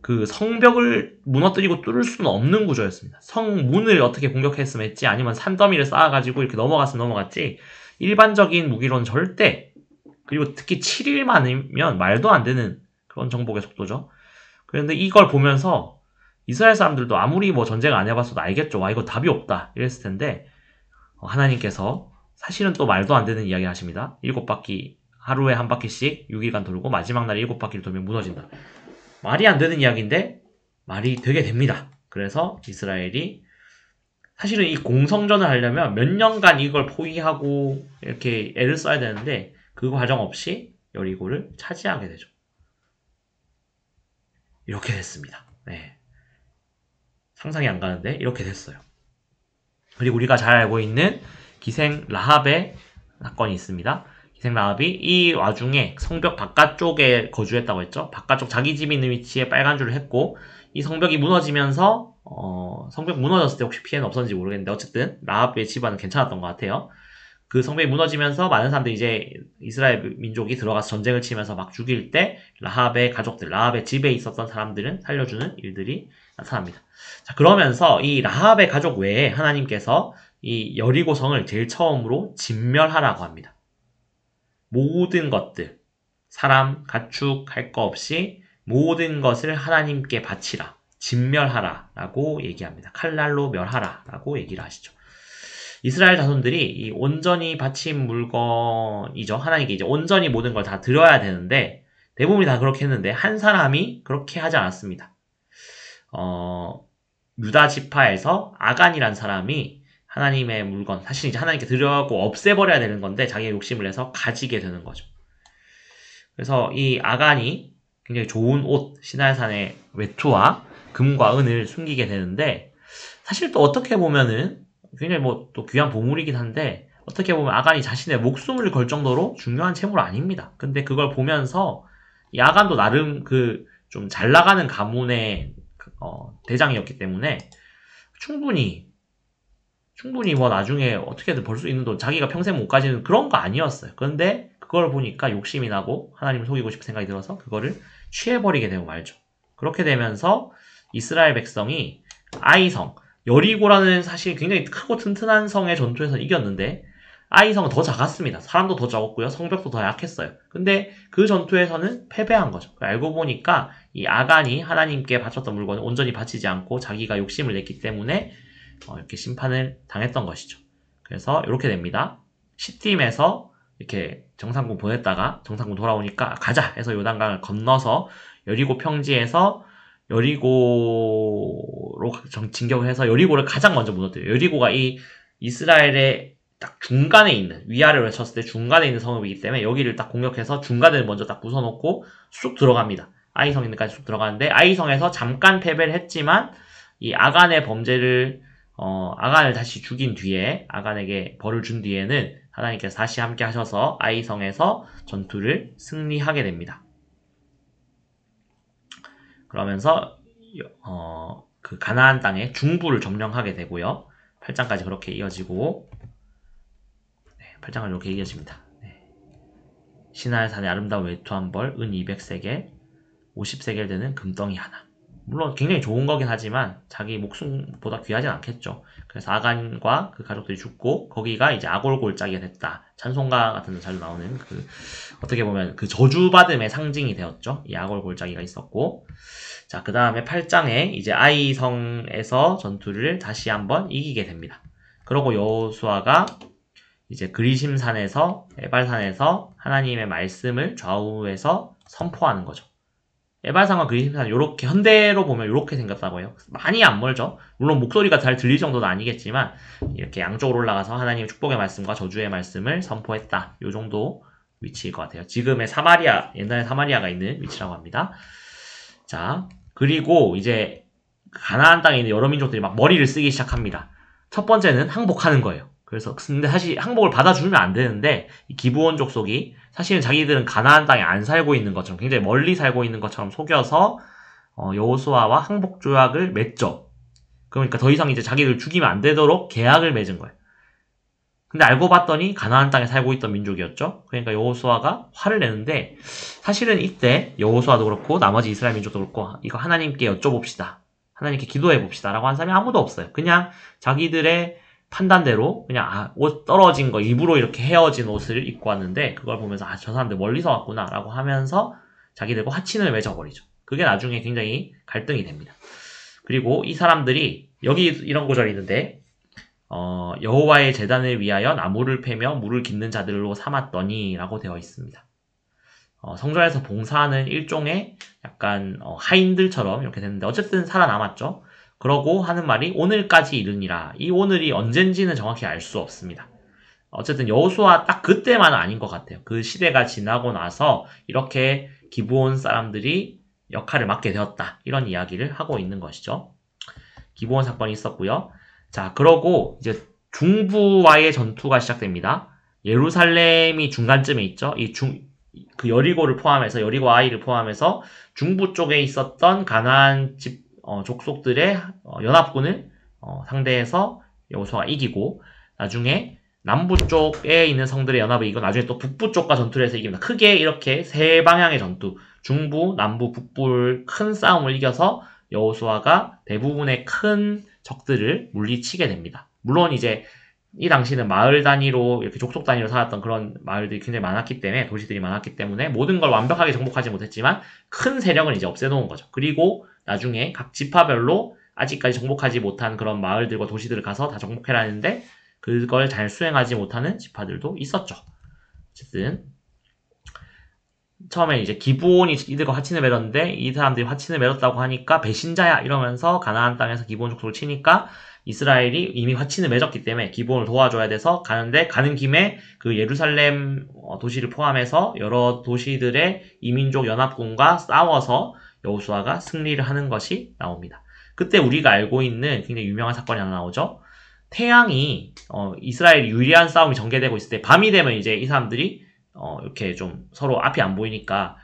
그 성벽을 무너뜨리고 뚫을 수는 없는 구조였습니다. 성문을 어떻게 공격했으면 했지 아니면 산더미를 쌓아가지고 이렇게 넘어갔으면 넘어갔지 일반적인 무기로는 절대 그리고 특히 7일만이면 말도 안 되는 그런 정복의 속도죠. 그런데 이걸 보면서 이스라엘 사람들도 아무리 뭐 전쟁 안 해봤어도 알겠죠. 와, 이거 답이 없다. 이랬을 텐데, 하나님께서 사실은 또 말도 안 되는 이야기 하십니다. 7바퀴, 하루에 한 바퀴씩 6일간 돌고 마지막 날에 7바퀴를 돌면 무너진다. 말이 안 되는 이야기인데, 말이 되게 됩니다. 그래서 이스라엘이 사실은 이 공성전을 하려면 몇 년간 이걸 포위하고 이렇게 애를 써야 되는데 그 과정 없이 여리고를 차지하게 되죠. 이렇게 됐습니다. 네. 상상이 안 가는데 이렇게 됐어요. 그리고 우리가 잘 알고 있는 기생 라합의 사건이 있습니다. 기생 라합이 이 와중에 성벽 바깥쪽에 거주했다고 했죠. 바깥쪽 자기 집이 있는 위치에 빨간 줄을 했고 이 성벽이 무너지면서 성벽 무너졌을 때 혹시 피해는 없었는지 모르겠는데 어쨌든 라합의 집안은 괜찮았던 것 같아요. 그 성벽이 무너지면서 많은 사람들이 이제 이스라엘 민족이 들어가서 전쟁을 치면서 막 죽일 때 라합의 가족들, 라합의 집에 있었던 사람들은 살려주는 일들이 나타납니다. 자, 그러면서 이 라합의 가족 외에 하나님께서 이 여리고성을 제일 처음으로 진멸하라고 합니다. 모든 것들, 사람, 가축, 할 거 없이 모든 것을 하나님께 바치라, 진멸하라 라고 얘기합니다. 칼날로 멸하라 라고 얘기를 하시죠. 이스라엘 자손들이 이 온전히 바친 물건이죠. 하나님께 이제 온전히 모든 걸 다 드려야 되는데 대부분이 다 그렇게 했는데 한 사람이 그렇게 하지 않았습니다. 유다 지파에서 아간이란 사람이 하나님의 물건, 사실 이제 하나님께 드려고 없애버려야 되는 건데 자기의 욕심을 내서 가지게 되는 거죠. 그래서 이 아간이 굉장히 좋은 옷, 시날산의 외투와 금과 은을 숨기게 되는데 사실 또 어떻게 보면은 굉장히 뭐 또 귀한 보물이긴 한데 어떻게 보면 아간이 자신의 목숨을 걸 정도로 중요한 채무는 아닙니다. 근데 그걸 보면서 이 아간도 나름 그 좀 잘 나가는 가문의 대장이었기 때문에 충분히 뭐 나중에 어떻게든 벌 수 있는 돈 자기가 평생 못 가지는 그런 거 아니었어요. 그런데 그걸 보니까 욕심이 나고 하나님을 속이고 싶은 생각이 들어서 그거를 취해버리게 되고 말죠. 그렇게 되면서 이스라엘 백성이 아이성, 여리고라는 사실 굉장히 크고 튼튼한 성의 전투에서 이겼는데 아이성은 더 작았습니다. 사람도 더 적었고요. 성벽도 더 약했어요. 근데 그 전투에서는 패배한 거죠. 알고 보니까 이 아간이 하나님께 바쳤던 물건을 온전히 바치지 않고 자기가 욕심을 냈기 때문에 이렇게 심판을 당했던 것이죠. 그래서 이렇게 됩니다. 시팀에서 이렇게 정상군 보냈다가 정상군 돌아오니까 가자 해서 요단강을 건너서 여리고 평지에서 여리고로 진격을 해서 여리고를 가장 먼저 무너뜨려요. 여리고가 이 이스라엘의 딱 중간에 있는, 위아래로 쳤을 때 중간에 있는 성읍이기 때문에 여기를 딱 공격해서 중간을 먼저 딱 부숴놓고 쑥 들어갑니다. 아이성 있는까지 쑥 들어가는데 아이성에서 잠깐 패배를 했지만 이 아간의 범죄를 아간을 다시 죽인 뒤에 아간에게 벌을 준 뒤에는 하나님께서 다시 함께 하셔서 아이성에서 전투를 승리하게 됩니다. 그러면서 그 가나안 땅의 중부를 점령하게 되고요. 8장까지 그렇게 이어지고 8장은 이렇게 이어집니다. 시나이산의 아름다운 외투 한 벌, 은 200세겔, 50세겔 되는 금덩이 하나. 물론 굉장히 좋은 거긴 하지만 자기 목숨보다 귀하진 않겠죠. 그래서 아간과 그 가족들이 죽고 거기가 이제 아골골짜기가 됐다. 찬송가 같은 데 자주 나오는 그 어떻게 보면 그 저주받음의 상징이 되었죠. 이 아골골짜기가 있었고 자, 그 다음에 8장에 이제 아이성에서 전투를 다시 한번 이기게 됩니다. 그러고 여호수아가 이제 그리심산에서 에발산에서 하나님의 말씀을 좌우에서 선포하는 거죠. 에발산과 그리심산은 이렇게 현대로 보면 이렇게 생겼다고 해요. 많이 안 멀죠. 물론 목소리가 잘 들릴 정도는 아니겠지만 이렇게 양쪽으로 올라가서 하나님의 축복의 말씀과 저주의 말씀을 선포했다. 이 정도 위치일 것 같아요. 지금의 사마리아, 옛날에 사마리아가 있는 위치라고 합니다. 자, 그리고 이제 가나안 땅에 있는 여러 민족들이 막 머리를 쓰기 시작합니다. 첫 번째는 항복하는 거예요. 그래서 근데 사실 항복을 받아주면 안 되는데 이 기브온 족속이 사실은 자기들은 가나안 땅에 안 살고 있는 것처럼 굉장히 멀리 살고 있는 것처럼 속여서 여호수아와 항복 조약을 맺죠. 그러니까 더 이상 이제 자기들 죽이면 안 되도록 계약을 맺은 거예요. 근데 알고 봤더니 가나안 땅에 살고 있던 민족이었죠. 그러니까 여호수아가 화를 내는데 사실은 이때 여호수아도 그렇고 나머지 이스라엘 민족도 그렇고 이거 하나님께 여쭤봅시다. 하나님께 기도해 봅시다. 라고 한 사람이 아무도 없어요. 그냥 자기들의 판단대로 그냥 옷 떨어진 거 일부러 이렇게 헤어진 옷을 입고 왔는데 그걸 보면서 저 사람들 멀리서 왔구나 라고 하면서 자기들과 화친을 맺어버리죠. 그게 나중에 굉장히 갈등이 됩니다. 그리고 이 사람들이 여기 이런 구절이 있는데 여호와의 제단을 위하여 나무를 패며 물을 깃는 자들로 삼았더니 라고 되어 있습니다. 성전에서 봉사하는 일종의 약간 하인들처럼 이렇게 됐는데 어쨌든 살아남았죠. 그러고 하는 말이 오늘까지 이르니라. 이 오늘이 언젠지는 정확히 알 수 없습니다. 어쨌든 여호수아 딱 그때만은 아닌 것 같아요. 그 시대가 지나고 나서 이렇게 기브온 사람들이 역할을 맡게 되었다. 이런 이야기를 하고 있는 것이죠. 기브온 사건이 있었고요. 자, 그러고 이제 중부와의 전투가 시작됩니다. 예루살렘이 중간쯤에 있죠. 그 여리고를 포함해서 여리고 아이를 포함해서 중부 쪽에 있었던 가나안 족속들의 연합군을 상대해서 여호수아가 이기고 나중에 남부 쪽에 있는 성들의 연합을 이기고 나중에 또 북부 쪽과 전투를 해서 이깁니다. 크게 이렇게 세 방향의 전투, 중부, 남부, 북부를 큰 싸움을 이겨서 여호수아가 대부분의 큰 적들을 물리치게 됩니다. 물론 이제 이 당시는 마을 단위로 이렇게 족속 단위로 살았던 그런 마을들이 굉장히 많았기 때문에 도시들이 많았기 때문에 모든 걸 완벽하게 정복하지 못했지만 큰 세력은 이제 없애놓은 거죠. 그리고 나중에 각 지파별로 아직까지 정복하지 못한 그런 마을들과 도시들을 가서 다 정복해라 했는데 그걸 잘 수행하지 못하는 지파들도 있었죠. 어쨌든 처음에 이제 기브온이 이들과 화친을 맺었는데 이 사람들이 화친을 맺었다고 하니까 배신자야 이러면서 가나안 땅에서 기브온 족속을 치니까 이스라엘이 이미 화친을 맺었기 때문에 기브온을 도와줘야 돼서 가는데 가는 김에 그 예루살렘 도시를 포함해서 여러 도시들의 이민족 연합군과 싸워서 여호수아가 승리를 하는 것이 나옵니다. 그때 우리가 알고 있는 굉장히 유명한 사건이 하나 나오죠. 태양이 이스라엘이 유리한 싸움이 전개되고 있을 때 밤이 되면 이제 이 사람들이 이렇게 좀 서로 앞이 안 보이니까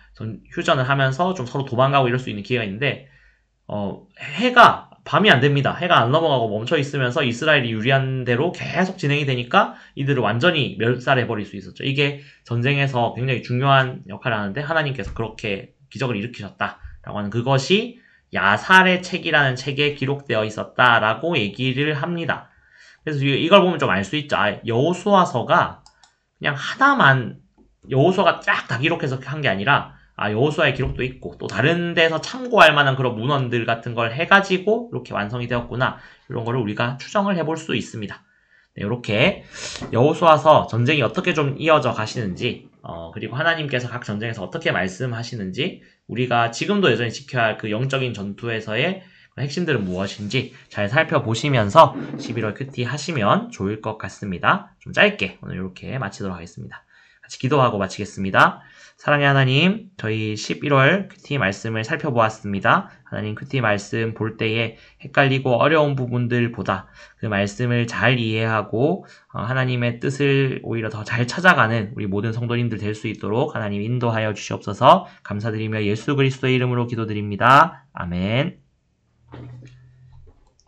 휴전을 하면서 좀 서로 도망가고 이럴 수 있는 기회가 있는데 해가 밤이 안 됩니다. 해가 안 넘어가고 멈춰 있으면서 이스라엘이 유리한 대로 계속 진행이 되니까 이들을 완전히 멸살해 버릴 수 있었죠. 이게 전쟁에서 굉장히 중요한 역할을 하는데 하나님께서 그렇게 기적을 일으키셨다라고 하는 그것이 야살의 책이라는 책에 기록되어 있었다라고 얘기를 합니다. 그래서 이걸 보면 좀 알 수 있죠. 여호수아서가 그냥 하나만 여호수아가 쫙 다 기록해서 한 게 아니라 여호수아의 기록도 있고 또 다른 데서 참고할 만한 그런 문헌들 같은 걸 해가지고 이렇게 완성이 되었구나 이런 거를 우리가 추정을 해볼 수 있습니다. 네, 이렇게 여호수아서 전쟁이 어떻게 좀 이어져 가시는지 그리고 하나님께서 각 전쟁에서 어떻게 말씀하시는지 우리가 지금도 여전히 지켜야 할 그 영적인 전투에서의 핵심들은 무엇인지 잘 살펴보시면서 11월 큐티 하시면 좋을 것 같습니다. 좀 짧게 오늘 이렇게 마치도록 하겠습니다. 같이 기도하고 마치겠습니다. 사랑의 하나님, 저희 11월 큐티 말씀을 살펴보았습니다. 하나님 큐티 말씀 볼 때에 헷갈리고 어려운 부분들보다 그 말씀을 잘 이해하고 하나님의 뜻을 오히려 더 잘 찾아가는 우리 모든 성도님들 될 수 있도록 하나님 인도하여 주시옵소서. 감사드리며 예수 그리스도의 이름으로 기도드립니다. 아멘.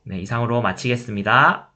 네, 이상으로 마치겠습니다.